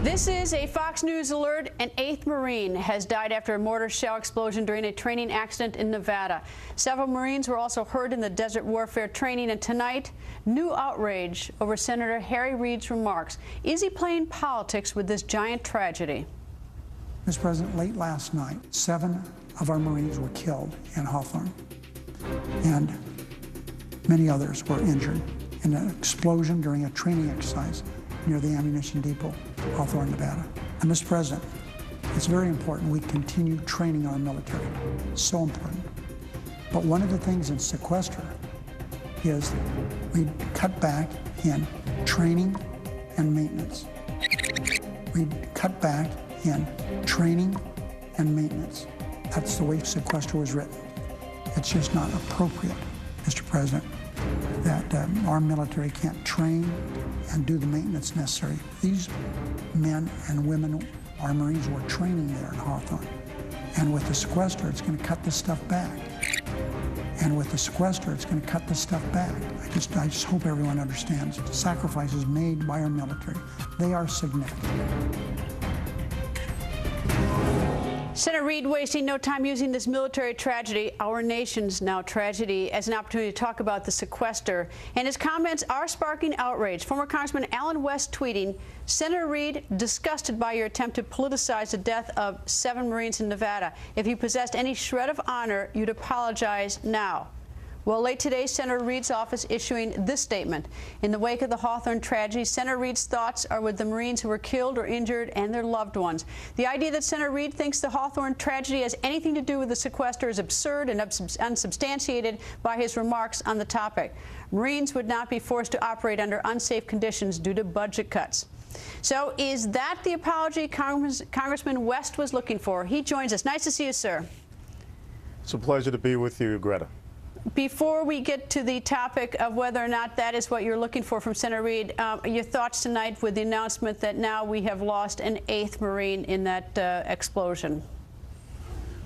This is a Fox News alert. An 8th Marine has died after a mortar shell explosion during a training accident in Nevada. Several Marines were also hurt in the desert warfare training, and tonight, new outrage over Senator Harry Reid's remarks. Is he playing politics with this giant tragedy? Mr. President, late last night, 7 of our Marines were killed in Hawthorne, and many others were injured in an explosion during a training exercise near the ammunition depot, Hawthorne, Nevada. And Mr. President, it's very important we continue training our military. It's so important. But one of the things in sequester is we cut back in training and maintenance. We cut back in training and maintenance. That's the way sequester was written. It's just not appropriate, Mr. President, that our military can't train and do the maintenance necessary. These men and women, our Marines, were training there in Hawthorne. And with the sequester, it's going to cut this stuff back. And with the sequester, it's going to cut this stuff back. I just hope everyone understands the sacrifices made by our military. They are significant. Senator Reid wasting no time using this military tragedy, our nation's now tragedy, as an opportunity to talk about the sequester. And his comments are sparking outrage. Former Congressman Allen West tweeting, Senator Reid, disgusted by your attempt to politicize the death of 7 Marines in Nevada. If you possessed any shred of honor, you'd apologize now. Well, late today, Senator Reid's office issuing this statement. In the wake of the Hawthorne tragedy, Senator Reid's thoughts are with the Marines who were killed or injured and their loved ones. The idea that Senator Reid thinks the Hawthorne tragedy has anything to do with the sequester is absurd and unsubstantiated by his remarks on the topic. Marines would not be forced to operate under unsafe conditions due to budget cuts. So is that the apology Congressman West was looking for? He joins us. Nice to see you, sir. It's a pleasure to be with you, Greta. Before we get to the topic of whether or not that is what you're looking for from Senator Reid, your thoughts tonight with the announcement that now we have lost an 8th Marine in that explosion?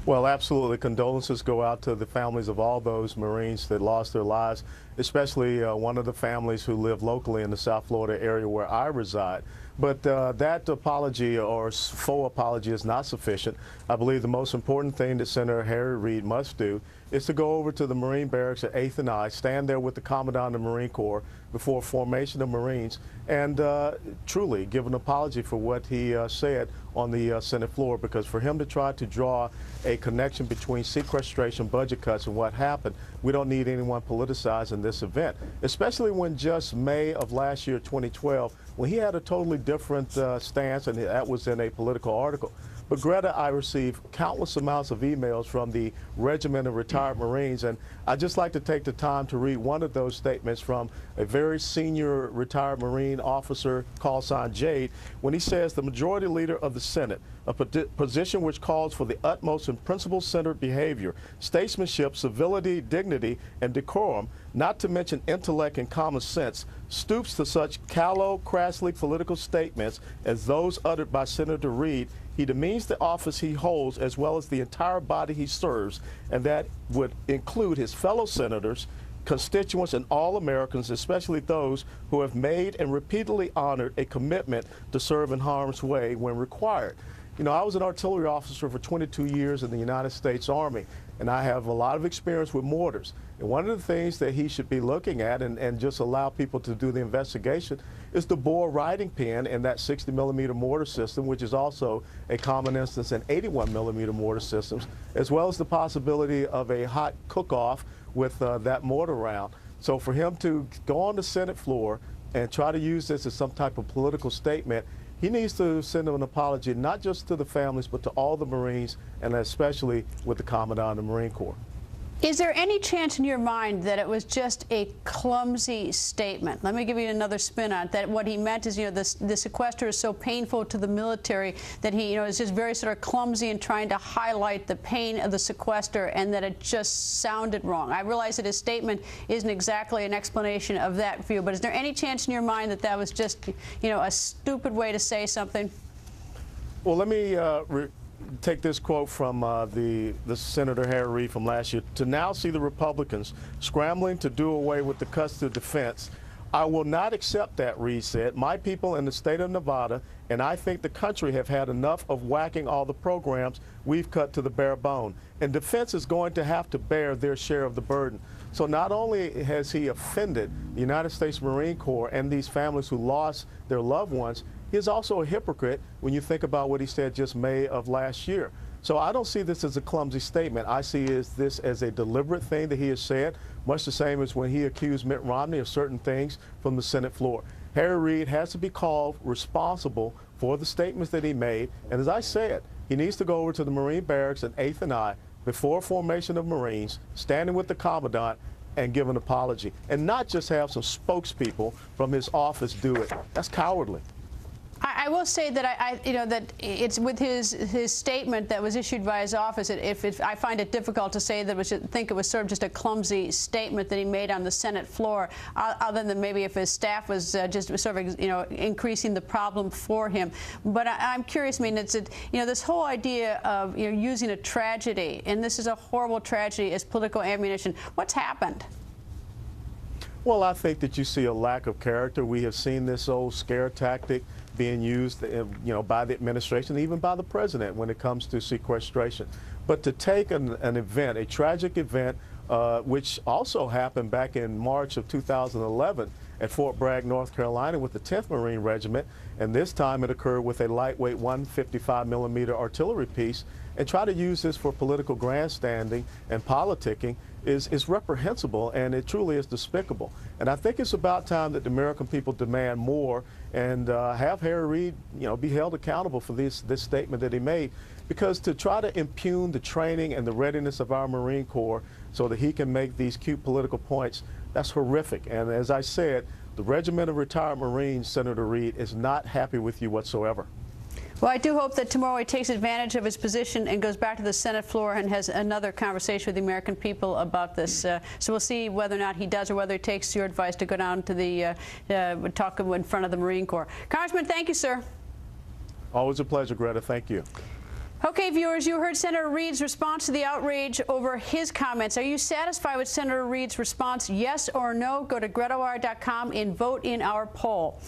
Well, absolutely. Condolences go out to the families of all those Marines that lost their lives, especially one of the families who live locally in the South Florida area where I reside. But that apology or faux apology is not sufficient. I believe the most important thing that Senator Harry Reid must do is to go over to the Marine barracks at 8th and I, stand there with the Commandant of the Marine Corps before formation of Marines, and truly give an apology for what he said on the Senate floor, because for him to try to draw a connection between sequestration, budget cuts, and what happened, we don't need anyone politicizing this event, especially when just May of last year, 2012, when he had a totally different stance, and that was in a political article. But Greta, I received countless amounts of emails from the Regiment of Retired Marines, and I'd just like to take the time to read one of those statements from a very senior retired Marine officer, call sign Jade, when he says, the majority leader of the Senate, a position which calls for the utmost and principle-centered behavior, statesmanship, civility, dignity, and decorum, not to mention intellect and common sense, stoops to such callow, crassly political statements as those uttered by Senator Reid. He demeans the office he holds as well as the entire body he serves, and that would include his fellow senators, constituents, and all Americans, especially those who have made and repeatedly honored a commitment to serve in harm's way when required. You know, I was an artillery officer for 22 years in the United States Army, and I have a lot of experience with mortars. And one of the things that he should be looking at and just allow people to do the investigation is the bore riding pin in that 60mm mortar system, which is also a common instance in 81mm mortar systems, as well as the possibility of a hot cook-off with that mortar round. So for him to go on the Senate floor and try to use this as some type of political statement, he needs to send an apology not just to the families, but to all the Marines, and especially with the Commandant of the Marine Corps. Is there any chance in your mind that it was just a clumsy statement? Let me give you another spin on it, that what he meant is, you know, the sequester is so painful to the military that he, you know, is just very sort of clumsy in trying to highlight the pain of the sequester, and that it just sounded wrong. I realize that his statement isn't exactly an explanation of that view, but is there any chance in your mind that that was just, you know, a stupid way to say something? Well, let me take this quote from the Senator Harry Reid from last year. To now see the Republicans scrambling to do away with the cuts to defense I will not accept that, Reed said. My people in the state of Nevada, and I think the country, have had enough of whacking all the programs we've cut to the bare bone. And defense is going to have to bear their share of the burden. So not only has he offended the United States Marine Corps and these families who lost their loved ones, he is also a hypocrite when you think about what he said just May of last year. So I don't see this as a clumsy statement. I see this as a deliberate thing that he has said, much the same as when he accused Mitt Romney of certain things from the Senate floor. Harry Reid has to be called responsible for the statements that he made. And as I said, he needs to go over to the Marine barracks at 8th and I before formation of Marines, standing with the Commandant, and give an apology. And not just have some spokespeople from his office do it. That's cowardly. I will say that that it's with his statement that was issued by his office. I find it difficult to say that it was sort of just a clumsy statement that he made on the Senate floor, other than maybe if his staff was just sort of increasing the problem for him. But I'm curious. I mean, it's this whole idea of using a tragedy, and this is a horrible tragedy, as political ammunition. What's happened? Well, I think that you see a lack of character. We have seen this old scare tactic being used, by the administration, even by the president when it comes to sequestration. But to take an event, a tragic event, which also happened back in March of 2011 at Fort Bragg, North Carolina, with the 10th Marine Regiment, and this time it occurred with a lightweight 155mm artillery piece, and try to use this for political grandstanding and politicking is reprehensible, and it truly is despicable. And I think it's about time that the American people demand more and have Harry Reid, be held accountable for this statement that he made, because to try to impugn the training and the readiness of our Marine Corps so that he can make these cute political points, that's horrific. And as I said, the Regiment of Retired Marines, Senator Reid, is not happy with you whatsoever. Well, I do hope that tomorrow he takes advantage of his position and goes back to the Senate floor and has another conversation with the American people about this. So we'll see whether or not he does, or whether he takes your advice to go down to the talk in front of the Marine Corps. Congressman, thank you, sir. Always a pleasure, Greta. Thank you. Okay, viewers, you heard Senator Reid's response to the outrage over his comments. Are you satisfied with Senator Reid's response? Yes or no? Go to GretaWire.com and vote in our poll.